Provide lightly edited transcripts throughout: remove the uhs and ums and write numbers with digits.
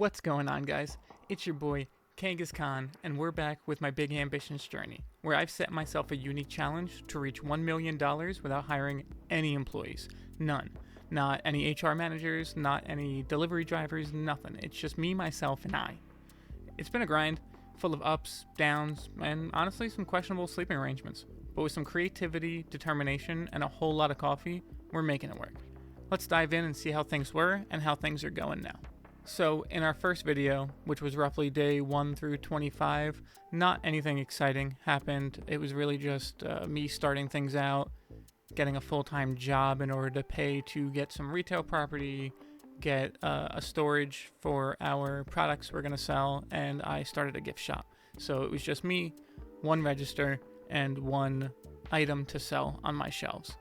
What's going on, guys? It's your boy, Kangas Khan, and we're back with my Big Ambitions journey, where I've set myself a unique challenge to reach $1 million without hiring any employees. None. Not any HR managers, not any delivery drivers, nothing. It's just me, myself, and I. It's been a grind, full of ups, downs, and honestly some questionable sleeping arrangements. But with some creativity, determination, and a whole lot of coffee, we're making it work. Let's dive in and see how things were and how things are going now. So in our first video, which was roughly day 1 through 25, not anything exciting happened. It was really just me starting things out, getting a full-time job in order to pay to get some retail property, get a storage for our products we're going to sell, and I started a gift shop. So it was just me, one register, and one item to sell on my shelves.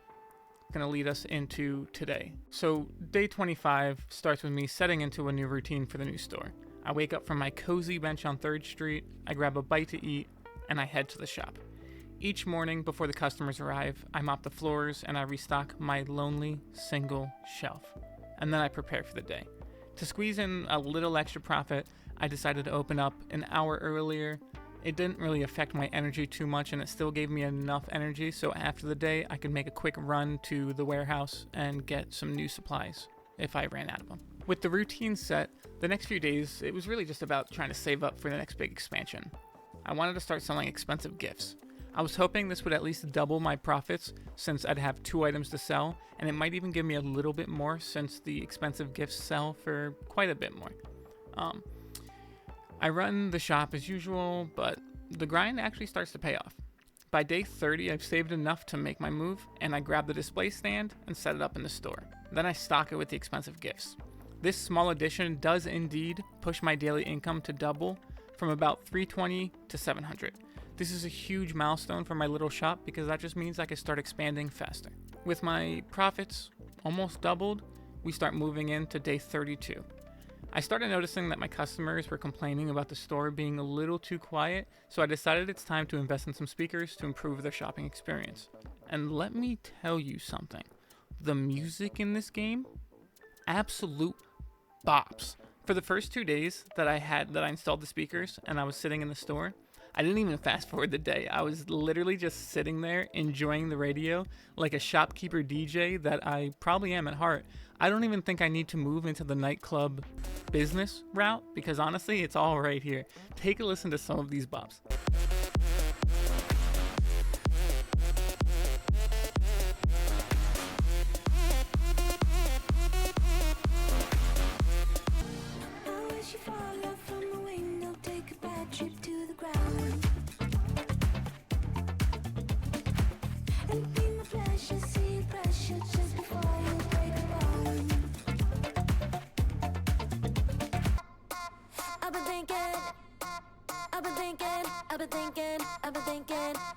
Going to lead us into today. So day 25 starts with me setting into a new routine for the new store. I wake up from my cozy bench on 3rd Street, I grab a bite to eat, and I head to the shop. Each morning before the customers arrive, I mop the floors and I restock my lonely single shelf. And then I prepare for the day. To squeeze in a little extra profit, I decided to open up an hour earlier. It didn't really affect my energy too much, and it still gave me enough energy so after the day I could make a quick run to the warehouse and get some new supplies if I ran out of them. With the routine set, the next few days it was really just about trying to save up for the next big expansion. I wanted to start selling expensive gifts. I was hoping this would at least double my profits since I'd have 2 items to sell, and it might even give me a little bit more since the expensive gifts sell for quite a bit more. I run the shop as usual, but the grind actually starts to pay off. By day 30, I've saved enough to make my move, and I grab the display stand and set it up in the store. Then I stock it with the expensive gifts. This small addition does indeed push my daily income to double from about $320 to $700. This is a huge milestone for my little shop because that just means I can start expanding faster. With my profits almost doubled, we start moving into day 32. I started noticing that my customers were complaining about the store being a little too quiet, so I decided it's time to invest in some speakers to improve their shopping experience. And let me tell you something, the music in this game, absolute bops. For the first 2 days that I installed the speakers and I was sitting in the store, I didn't even fast forward the day. I was literally just sitting there enjoying the radio like a shopkeeper DJ that I probably am at heart. I don't even think I need to move into the nightclub business route because honestly, it's all right here. Take a listen to some of these bops.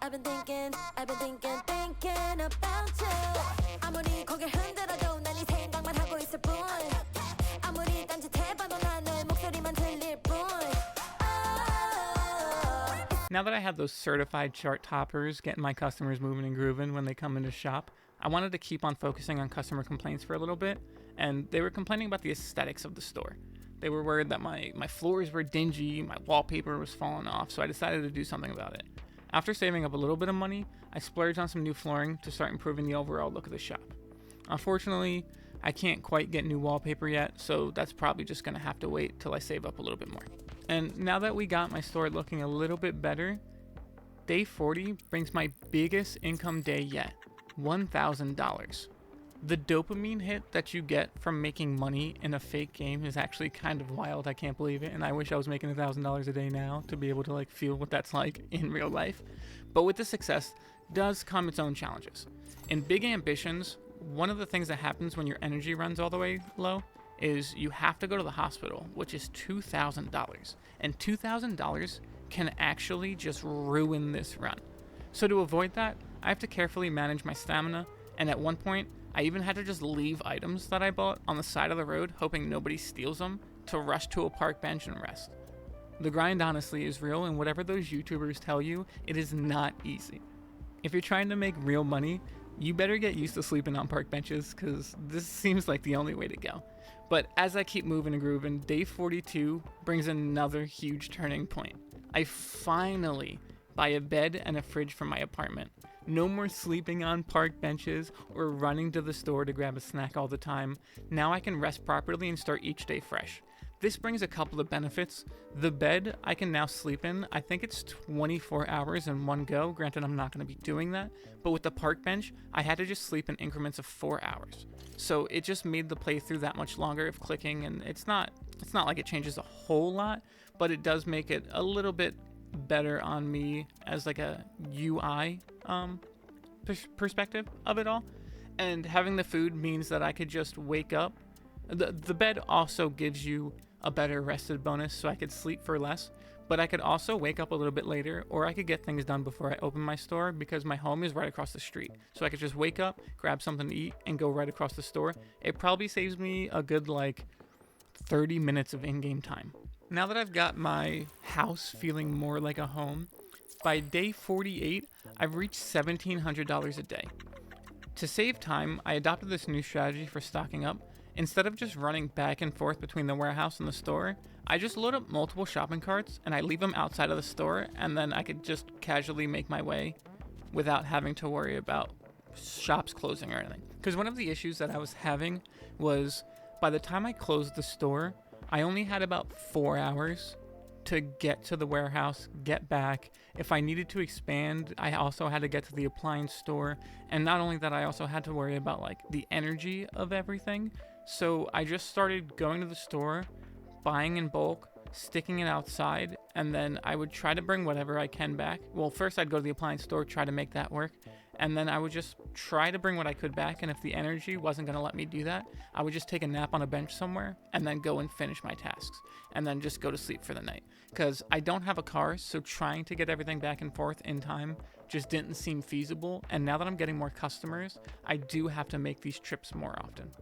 I've been thinking about you. 아무리 고개 흔들어도 난 이 생각만 하고 있을 뿐. 아무리 딴짓해봐도 난 너의 목소리만 들릴 뿐. Now that I have those certified chart toppers getting my customers moving and grooving when they come into shop, I wanted to keep on focusing on customer complaints for a little bit, and they were complaining about the aesthetics of the store. They were worried that my floors were dingy, my wallpaper was falling off, so I decided to do something about it. After saving up a little bit of money, I splurged on some new flooring to start improving the overall look of the shop. Unfortunately, I can't quite get new wallpaper yet, so that's probably just going to have to wait till I save up a little bit more. And now that we got my store looking a little bit better, day 40 brings my biggest income day yet, $1,000. The dopamine hit that you get from making money in a fake game is actually kind of wild. I can't believe it, and I wish I was making $1,000 a day now to be able to feel what that's like in real life. But with the success does come its own challenges. In Big Ambitions, one of the things that happens when your energy runs all the way low is you have to go to the hospital, which is $2,000. And $2,000 can actually just ruin this run. So to avoid that, I have to carefully manage my stamina, and at one point, I even had to just leave items that I bought on the side of the road, hoping nobody steals them, to rush to a park bench and rest. The grind honestly is real, and whatever those YouTubers tell you, it is not easy. If you're trying to make real money, you better get used to sleeping on park benches because this seems like the only way to go. But as I keep moving and grooving, day 42 brings another huge turning point. I finally buy a bed and a fridge for my apartment. No more sleeping on park benches or running to the store to grab a snack all the time. Now I can rest properly and start each day fresh. This brings a couple of benefits. The bed I can now sleep in, I think it's 24 hours in one go. Granted, I'm not going to be doing that. But with the park bench, I had to just sleep in increments of 4 hours. So it just made the playthrough that much longer of clicking, and it's not like it changes a whole lot, but it does make it a little bit better on me as like a UI perspective of it all. And having the food means that I could just wake up. The bed also gives you a better rested bonus, so I could sleep for less, but I could also wake up a little bit later, or I could get things done before I open my store because my home is right across the street. So I could just wake up, grab something to eat, and go right across the store. It probably saves me a good 30 minutes of in-game time. Now that I've got my house feeling more like a home, by day 48, I've reached $1,700 a day. To save time, I adopted this new strategy for stocking up. Instead of just running back and forth between the warehouse and the store, I just load up multiple shopping carts and I leave them outside of the store, and then I could just casually make my way without having to worry about shops closing or anything. Because one of the issues that I was having was by the time I closed the store, I only had about 4 hours to get to the warehouse, get back. If I needed to expand, I also had to get to the appliance store. And not only that, I also had to worry about the energy of everything. So I just started going to the store, buying in bulk, sticking it outside, and then I would try to bring whatever I can back. Well, first I'd go to the appliance store, try to make that work, and then I would just try to bring what I could back, and if the energy wasn't going to let me do that, I would just take a nap on a bench somewhere, and then go and finish my tasks, and then just go to sleep for the night. Because I don't have a car, so trying to get everything back and forth in time just didn't seem feasible, and now that I'm getting more customers, I do have to make these trips more often.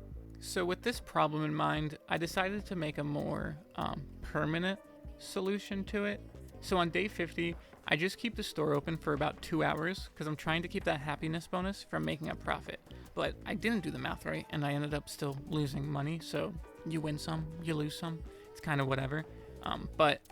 So with this problem in mind, I decided to make a more permanent solution to it. So on day 50, I just keep the store open for about 2 hours because I'm trying to keep that happiness bonus from making a profit. But I didn't do the math right, and I ended up still losing money. So you win some, you lose some. It's kind of whatever. But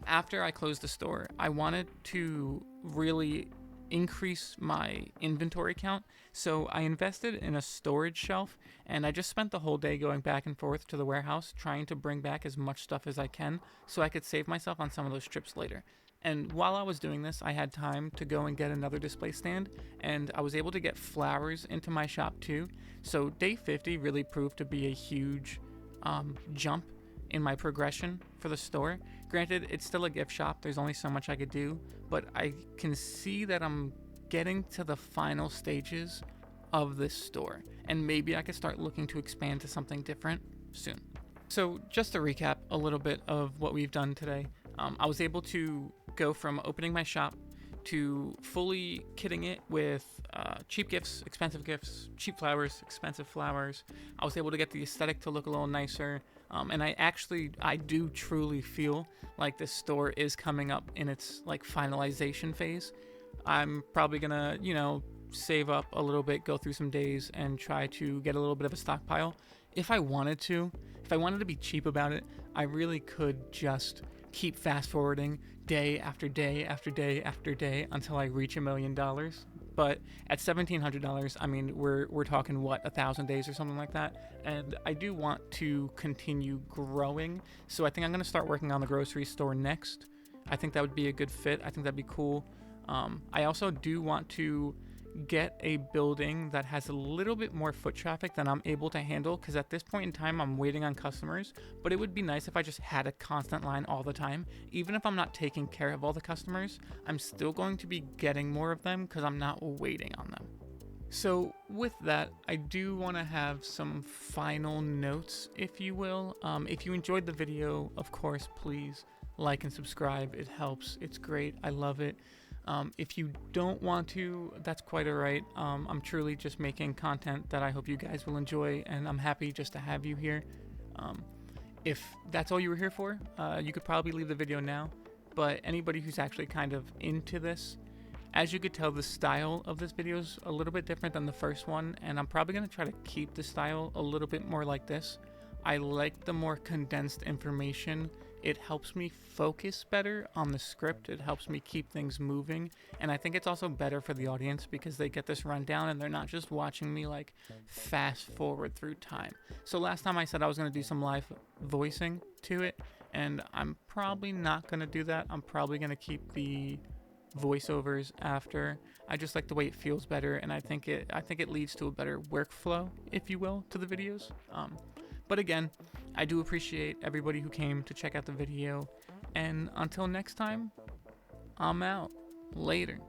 after I closed the store, I wanted to really increase my inventory count, so I invested in a storage shelf, and I just spent the whole day going back and forth to the warehouse trying to bring back as much stuff as I can so I could save myself on some of those trips later. And while I was doing this, I had time to go and get another display stand, and I was able to get flowers into my shop too. So day 50 really proved to be a huge jump in my progression for the store. Granted, it's still a gift shop, there's only so much I could do, but I can see that I'm getting to the final stages of this store, and maybe I could start looking to expand to something different soon. So just to recap a little bit of what we've done today, I was able to go from opening my shop to fully kitting it with cheap gifts, cheap flowers, expensive flowers. I was able to get the aesthetic to look a little nicer. And I do truly feel like this store is coming up in its finalization phase. I'm probably gonna, save up a little bit, go through some days, and try to get a little bit of a stockpile. If I wanted to be cheap about it, I really could just keep fast forwarding day after day after day after day until I reach $1 million. But at $1,700, I mean, we're talking 1,000 days or something like that. And I do want to continue growing, so I think I'm gonna start working on the grocery store next. I think that would be a good fit. I think that'd be cool. I also do want to get a building that has a little bit more foot traffic than I'm able to handle, because at this point in time I'm waiting on customers, but it would be nice if I just had a constant line all the time. Even if I'm not taking care of all the customers, I'm still going to be getting more of them because I'm not waiting on them. So with that, I do want to have some final notes, if you will. If you enjoyed the video, of course, please like and subscribe. It helps. It's great. I love it. If you don't want to, that's quite alright. I'm truly just making content that I hope you guys will enjoy, and I'm happy just to have you here. If that's all you were here for, you could probably leave the video now, but anybody who's actually kind of into this As you could tell, the style of this video is a little bit different than the first one, and I'm probably going to try to keep the style a little bit more like this. I like the more condensed information. It helps me focus better on the script. It helps me keep things moving, and I think it's also better for the audience because they get this rundown and they're not just watching me like fast forward through time. So last time I said I was going to do some live voicing to it, and I'm probably not going to do that. I'm probably going to keep the voiceovers after. I just like the way it feels better, and I think it leads to a better workflow, if you will, to the videos. But again, I do appreciate everybody who came to check out the video, and until next time, I'm out. Later.